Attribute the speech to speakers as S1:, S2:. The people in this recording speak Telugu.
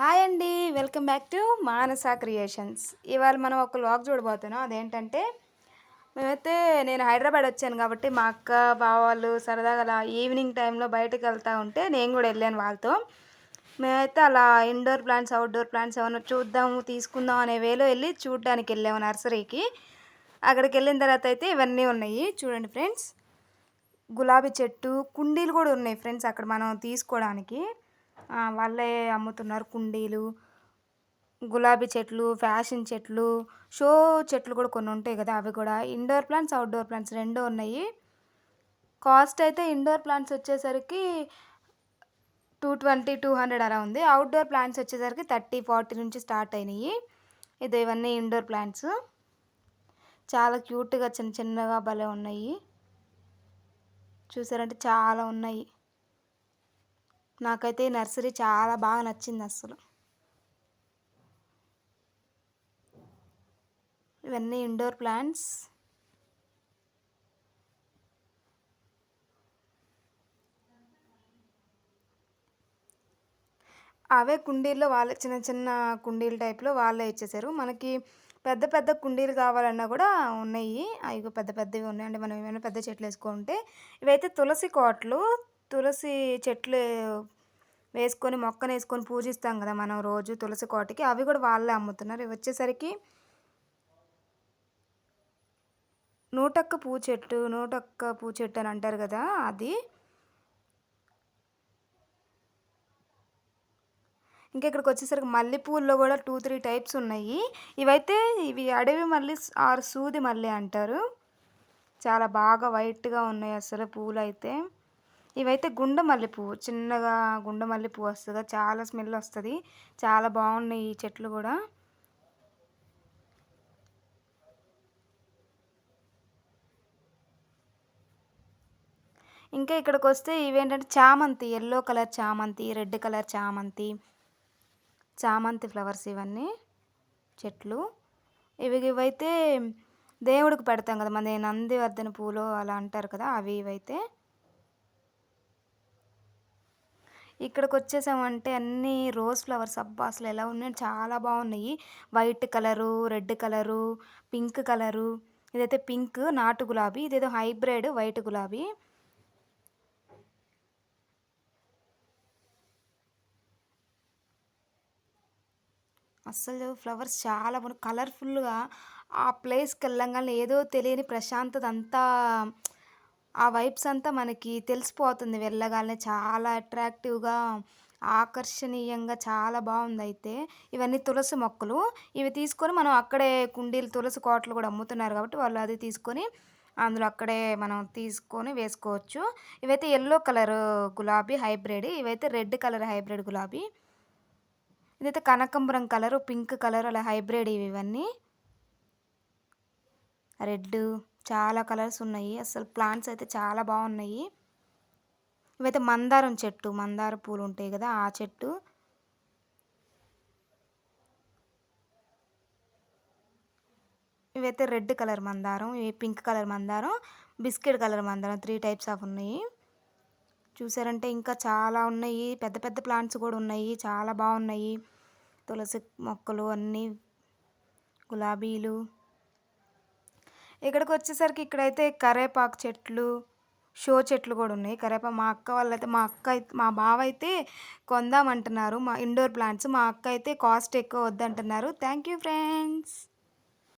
S1: హాయ్ అండి. Welcome back to Manasa creations. ఇవాళ మనం ఒక వ్లాగ్ చూడబోతున్నాం. అదేంటంటే మేమైతే నేను హైదరాబాద్ వచ్చాను కాబట్టి మా అక్క బావ వాళ్ళు సరదాగా అలా ఈవినింగ్ టైంలో బయటకు వెళ్తూ ఉంటే నేను కూడా వెళ్ళాను వాళ్ళతో. మేమైతే అలా ఇండోర్ ప్లాంట్స్ అవుట్డోర్ ప్లాంట్స్ ఏమైనా చూద్దాము తీసుకుందాం అనే వేలో వెళ్ళి చూడడానికి వెళ్ళాము నర్సరీకి. అక్కడికి వెళ్ళిన తర్వాత అయితే ఇవన్నీ ఉన్నాయి చూడండి ఫ్రెండ్స్. గులాబీ చెట్టు కుండీలు కూడా ఉన్నాయి ఫ్రెండ్స్ అక్కడ మనం తీసుకోవడానికి. వాళ్ళే అమ్ముతున్నారు కుండీలు, గులాబీ చెట్లు, ఫ్యాషన్ చెట్లు, షో చెట్లు కూడా కొన్ని ఉంటాయి కదా, అవి కూడా ఇండోర్ ప్లాంట్స్ అవుట్డోర్ ప్లాంట్స్ రెండూ ఉన్నాయి. కాస్ట్ అయితే ఇండోర్ ప్లాంట్స్ వచ్చేసరికి 220 200 అలా ఉంది. అవుట్డోర్ ప్లాంట్స్ వచ్చేసరికి 30 40 నుంచి స్టార్ట్ అయినాయి. ఇవన్నీ ఇండోర్ ప్లాంట్స్ చాలా క్యూట్గా చిన్న చిన్నగా భలే ఉన్నాయి. చూసారంటే చాలా ఉన్నాయి. నాకైతే ఈ నర్సరీ చాలా బాగా నచ్చింది అసలు. ఇవన్నీ ఇండోర్ ప్లాంట్స్. అవే కుండీల్లో వాళ్ళే చిన్న చిన్న కుండీల టైప్లో వాళ్ళే ఇచ్చేసారు మనకి. పెద్ద పెద్ద కుండీలు కావాలన్నా కూడా ఉన్నాయి. అవి పెద్ద పెద్దవి ఉన్నాయి. అంటే మనం ఏమైనా పెద్ద చెట్లు వేసుకుంటే ఇవైతే తులసి కోటలు. తులసి చెట్లు వేసుకొని మొక్కను వేసుకొని పూజిస్తాం కదా మనం రోజు తులసి కోటకి. అవి కూడా వాళ్ళే అమ్ముతున్నారు. ఇవి వచ్చేసరికి 101 పూ చెట్టు 101 పూ చెట్టు అని అంటారు కదా అది. ఇంకా ఇక్కడికి వచ్చేసరికి మల్లెపూల్లో కూడా 2 3 టైప్స్ ఉన్నాయి. ఇవి అడవి మల్లి ఆర్ సూది మల్లె అంటారు. చాలా బాగా వైట్గా ఉన్నాయి అసలు పూలు అయితే. ఇవైతే గుండ మల్లె పువ్వు, చిన్నగా గుండ మల్లె పువ్వు వస్తుంది, చాలా స్మెల్ వస్తుంది. చాలా బాగున్నాయి ఈ చెట్లు కూడా. ఇంకా ఇక్కడికి వస్తే ఇవేంటంటే చామంతి, ఎల్లో కలర్ చామంతి, రెడ్ కలర్ చామంతి, చామంతి ఫ్లవర్స్ ఇవన్నీ చెట్లు. ఇవైతే దేవుడికి పెడతాం కదా మన నందివర్ధన పూలు అలా అంటారు కదా, ఇవైతే. ఇక్కడికి వచ్చేసామంటే అన్నీ రోజ్ ఫ్లవర్స్. అబ్బా అసలు ఎలా ఉన్నాయి, చాలా బాగున్నాయి. White colour, red colour, pink colour. ఇదైతే పింక్ నాటు గులాబీ, ఇదేదో హైబ్రిడ్ వైట్ గులాబీ. అస్సలు ఫ్లవర్స్ చాలా బాగున్నాయి కలర్ఫుల్గా. ఆ ప్లేస్కి వెళ్ళంగానే ఏదో తెలియని ప్రశాంతత అంతా, ఆ వైబ్స్ అంతా మనకి తెలిసిపోతుంది వెళ్ళగానే. చాలా అట్రాక్టివ్గా, ఆకర్షణీయంగా చాలా బాగుంది అయితే. ఇవన్నీ తులసి మొక్కలు. ఇవి తీసుకొని మనం అక్కడే కుండీలు తులసి కోటలు కూడా అమ్ముతున్నారు కాబట్టి వాళ్ళు అది తీసుకొని అందులో అక్కడే మనం తీసుకొని వేసుకోవచ్చు. ఇవైతే ఎల్లో కలర్ గులాబీ హైబ్రిడ్, ఇవైతే రెడ్ కలర్ హైబ్రిడ్ గులాబీ. ఇదైతే కనకంబరం కలరు, పింక్ కలర్ అలా హైబ్రిడ్ ఇవన్నీ. రెడ్, చాలా కలర్స్ ఉన్నాయి. అసలు ప్లాంట్స్ అయితే చాలా బాగున్నాయి. ఇవైతే మందారం చెట్టు, మందార పూలు ఉంటాయి కదా ఆ చెట్టు. ఇవైతే రెడ్ కలర్ మందారం, ఇవి పింక్ కలర్ మందారం, బిస్కెట్ కలర్ మందారం, 3 టైప్స్ ఆఫ్ ఉన్నాయి. చూసారంటే ఇంకా చాలా ఉన్నాయి. పెద్ద పెద్ద ప్లాంట్స్ కూడా ఉన్నాయి, చాలా బాగున్నాయి. తులసి మొక్కలు అన్నీ, గులాబీలు. ఇక్కడికి వచ్చేసరికి ఇక్కడైతే కరేపాకు చెట్లు, షో చెట్లు కూడా ఉన్నాయి. కరేపాకు మా అక్క వాళ్ళైతే మా బావ అయితే కొందామంటున్నారు మా ఇండోర్ ప్లాంట్స్. మా అక్క అయితే కాస్ట్ ఎక్కువ వద్దంటున్నారు. Thank you friends.